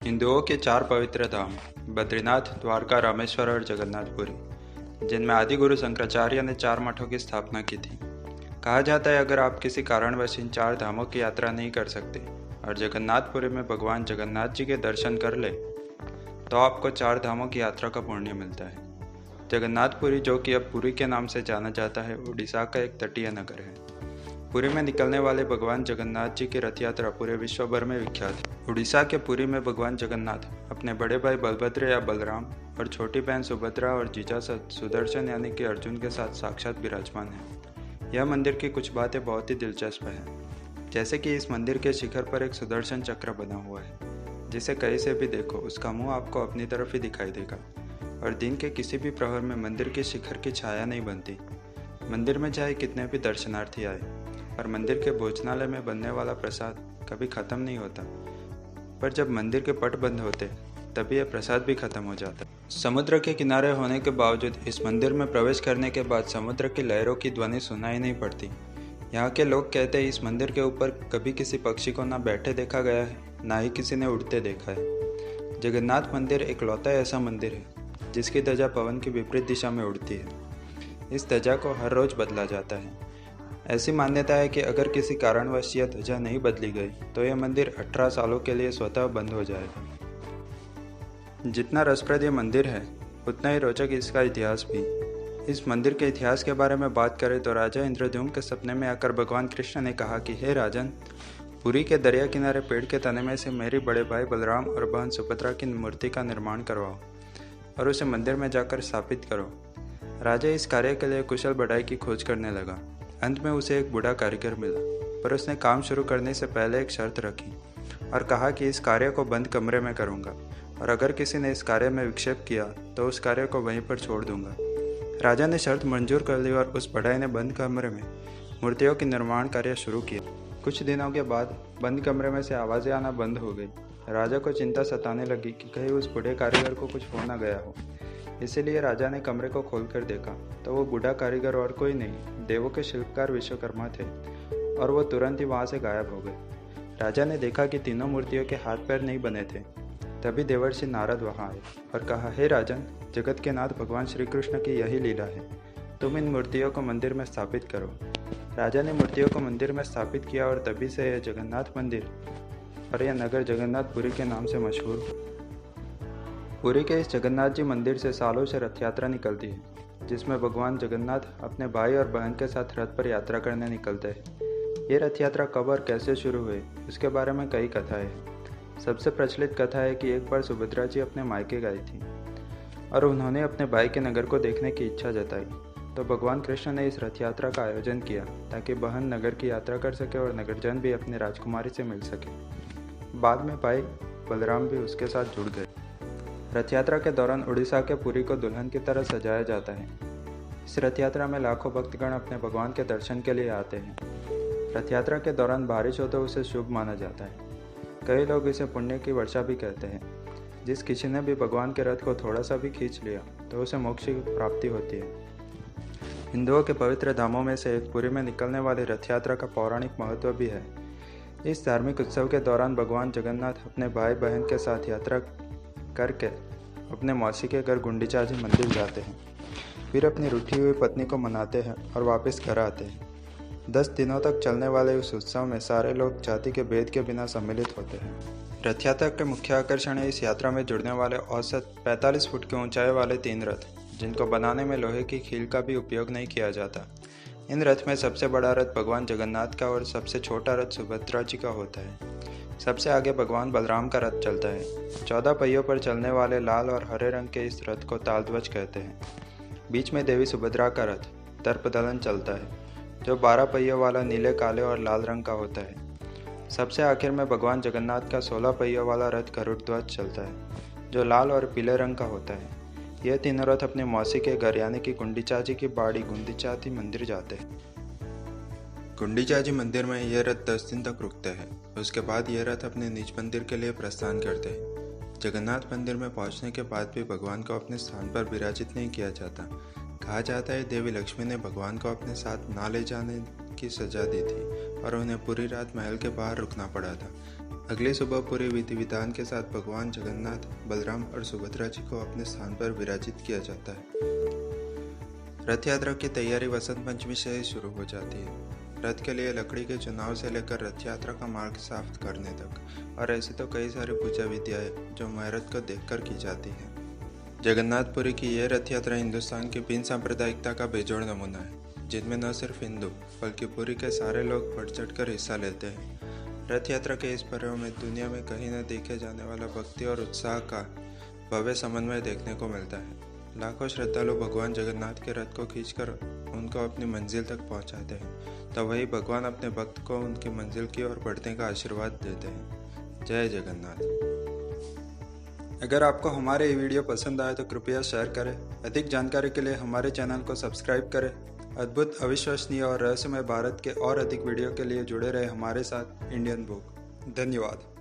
हिंदुओं के चार पवित्र धाम बद्रीनाथ, द्वारका, रामेश्वर और जगन्नाथपुरी, जिनमें आदि गुरु शंकराचार्य ने चार मठों की स्थापना की थी। कहा जाता है अगर आप किसी कारणवश इन चार धामों की यात्रा नहीं कर सकते और जगन्नाथपुरी में भगवान जगन्नाथ जी के दर्शन कर ले तो आपको चार धामों की यात्रा का पुण्य मिलता है। जगन्नाथपुरी, जो कि अब पुरी के नाम से जाना जाता है, उड़ीसा का एक तटीय नगर है। पुरी में निकलने वाले भगवान जगन्नाथ जी की रथ यात्रा पूरे विश्व भर में विख्यात है। उड़ीसा के पुरी में भगवान जगन्नाथ अपने बड़े भाई बलभद्र या बलराम और छोटी बहन सुभद्रा और जीजा सुदर्शन यानी कि अर्जुन के साथ साक्षात विराजमान है। यह मंदिर की कुछ बातें बहुत ही दिलचस्प है, जैसे कि इस मंदिर के शिखर पर एक सुदर्शन चक्र बना हुआ है, जिसे कहीं से भी देखो उसका मुंह आपको अपनी तरफ ही दिखाई देगा और दिन के किसी भी प्रहर में मंदिर के शिखर की छाया नहीं बनती। मंदिर में चाहे कितने भी दर्शनार्थी आए और मंदिर के भोजनालय में बनने वाला प्रसाद कभी खत्म नहीं होता, पर जब मंदिर के पट बंद होते तभी यह प्रसाद भी खत्म हो जाता। समुद्र के किनारे होने के बावजूद इस मंदिर में प्रवेश करने के बाद समुद्र की लहरों की ध्वनि सुनाई नहीं पड़ती। यहाँ के लोग कहते हैं इस मंदिर के ऊपर कभी किसी पक्षी को ना बैठे देखा गया है, ना ही किसी ने उड़ते देखा है। जगन्नाथ मंदिर इकलौता ऐसा मंदिर है जिसकी ध्वजा पवन की विपरीत दिशा में उड़ती है। इस ध्वजा को हर रोज बदला जाता है। ऐसी मान्यता है कि अगर किसी कारणवश यह ध्वजा नहीं बदली गई तो यह मंदिर 18 सालों के लिए स्वतः बंद हो जाएगा। जितना रसप्रद यह मंदिर है उतना ही रोचक इसका इतिहास भी। इस मंदिर के इतिहास के बारे में बात करें तो राजा इंद्रद्युम्न के सपने में आकर भगवान कृष्ण ने कहा कि हे राजन, पुरी के दरिया किनारे पेड़ के तने में से मेरे बड़े भाई बलराम और बहन सुभद्रा की मूर्ति का निर्माण करवाओ और उसे मंदिर में जाकर स्थापित करो। राजा इस कार्य के लिए कुशल बढ़ई की खोज करने लगा। अंत में उसे एक बूढ़ा कारीगर मिला, पर उसने काम शुरू करने से पहले एक शर्त रखी और कहा कि इस कार्य को बंद कमरे में करूंगा और अगर किसी ने इस कार्य में विक्षेप किया तो उस कार्य को वहीं पर छोड़ दूंगा। राजा ने शर्त मंजूर कर ली और उस बढ़ई ने बंद कमरे में मूर्तियों की निर्माण कार्य शुरू किया। कुछ दिनों के बाद बंद कमरे में से आवाज़ें आना बंद हो गई। राजा को चिंता सताने लगी कि कहीं उस बूढ़े कारीगर को कुछ हो ना गया हो। इसीलिए राजा ने कमरे को खोलकर देखा तो वो बूढ़ा कारीगर और कोई नहीं, देवों के शिल्पकार विश्वकर्मा थे और वो तुरंत ही वहाँ से गायब हो गए। राजा ने देखा कि तीनों मूर्तियों के हाथ पैर नहीं बने थे। तभी देवर्षि नारद वहाँ आए और कहा, हे राजन, जगत के नाथ भगवान श्री कृष्ण की यही लीला है, तुम इन मूर्तियों को मंदिर में स्थापित करो। राजा ने मूर्तियों को मंदिर में स्थापित किया और तभी से यह जगन्नाथ मंदिर और यह नगर जगन्नाथपुरी के नाम से मशहूर हुआ। पुरी के इस जगन्नाथ जी मंदिर से सालों से रथ यात्रा निकलती है, जिसमें भगवान जगन्नाथ अपने भाई और बहन के साथ रथ पर यात्रा करने निकलते हैं। ये रथ यात्रा कब और कैसे शुरू हुई उसके बारे में कई कथाएं हैं। सबसे प्रचलित कथा है कि एक बार सुभद्रा जी अपने मायके गई थी और उन्होंने अपने भाई के नगर को देखने की इच्छा जताई, तो भगवान कृष्ण ने इस रथ यात्रा का आयोजन किया ताकि बहन नगर की यात्रा कर सके और नगरजन भी अपनी राजकुमारी से मिल सके। बाद में भाई बलराम भी उसके साथ जुड़ गए। रथ यात्रा के दौरान उड़ीसा के पुरी को दुल्हन की तरह सजाया जाता है। इस रथ यात्रा में लाखों भक्तगण अपने भगवान के दर्शन के लिए आते हैं। रथ यात्रा के दौरान बारिश हो तो उसे शुभ माना जाता है। कई लोग इसे पुण्य की वर्षा भी कहते हैं। जिस किसी ने भी भगवान के रथ को थोड़ा सा भी खींच लिया तो उसे मोक्ष की प्राप्ति होती है। हिंदुओं के पवित्र धामों में से एक पुरी में निकलने वाली रथ यात्रा का पौराणिक महत्व भी है। इस धार्मिक उत्सव के दौरान भगवान जगन्नाथ अपने भाई बहन के साथ यात्रा करके अपने मौसी के घर गुंडीचा जी मंदिर जाते हैं, फिर अपनी रूठी हुई पत्नी को मनाते हैं और वापस घर आते हैं। 10 दिनों तक चलने वाले उस उत्सव में सारे लोग जाति के भेद के बिना सम्मिलित होते हैं। रथ यात्रा के मुख्य आकर्षण है इस यात्रा में जुड़ने वाले औसत 45 फुट की ऊंचाई वाले 3 रथ, जिनको बनाने में लोहे की कील का भी उपयोग नहीं किया जाता। इन रथ में सबसे बड़ा रथ भगवान जगन्नाथ का और सबसे छोटा रथ सुभद्रा जी का होता है। सबसे आगे भगवान बलराम का रथ चलता है। 14 पहियों पर चलने वाले लाल और हरे रंग के इस रथ को तालध्वज कहते हैं। बीच में देवी सुभद्रा का रथ दर्पदलन चलता है, जो 12 पहियों वाला नीले, काले और लाल रंग का होता है। सबसे आखिर में भगवान जगन्नाथ का 16 पहियों वाला रथ गरुड़ ध्वज चलता है, जो लाल और पीले रंग का होता है। यह तीनों रथ अपने मौसी के घर यानी कि गुंडीचा जी की बाड़ी गुंडीचाती मंदिर जाते हैं। गुंडीचा जी मंदिर में यह रथ 10 दिन तक रुकते हैं। उसके बाद यह रथ अपने निज मंदिर के लिए प्रस्थान करते हैं। जगन्नाथ मंदिर में पहुंचने के बाद भी भगवान को अपने स्थान पर विराजित नहीं किया जाता। कहा जाता है देवी लक्ष्मी ने भगवान को अपने साथ ना ले जाने की सजा दी थी और उन्हें पूरी रात महल के बाहर रुकना पड़ा था। अगली सुबह पूरे विधि विधान के साथ भगवान जगन्नाथ, बलराम और सुभद्रा जी को अपने स्थान पर विराजित किया जाता है। रथ यात्रा की तैयारी वसंत पंचमी से ही शुरू हो जाती है। रथ के लिए लकड़ी के चुनाव से लेकर रथ यात्रा का मार्ग साफ करने तक, और ऐसी तो कई सारी पूजा विधियाँ जो मुहूर्त को देखकर की जाती हैं। जगन्नाथपुरी की यह रथ यात्रा हिंदुस्तान की बिन सांप्रदायिकता का बेजोड़ नमूना है, जिनमें न सिर्फ हिंदू बल्कि पुरी के सारे लोग बढ़ चढ़कर हिस्सा लेते हैं। रथ यात्रा के इस पर्व में दुनिया में कहीं न देखे जाने वाला भक्ति और उत्साह का भव्य समन्वय देखने को मिलता है। लाखों श्रद्धालु भगवान जगन्नाथ के रथ को खींचकर उनको अपनी मंजिल तक पहुंचाते हैं, तो वही भगवान अपने भक्त को उनकी मंजिल की ओर बढ़ने का आशीर्वाद देते हैं। जय जगन्नाथ। अगर आपको हमारे ये वीडियो पसंद आए तो कृपया शेयर करें। अधिक जानकारी के लिए हमारे चैनल को सब्सक्राइब करें। अद्भुत, अविश्वसनीय और रहस्यमय भारत के और अधिक वीडियो के लिए जुड़े रहे हमारे साथ इंडियन बुक। धन्यवाद।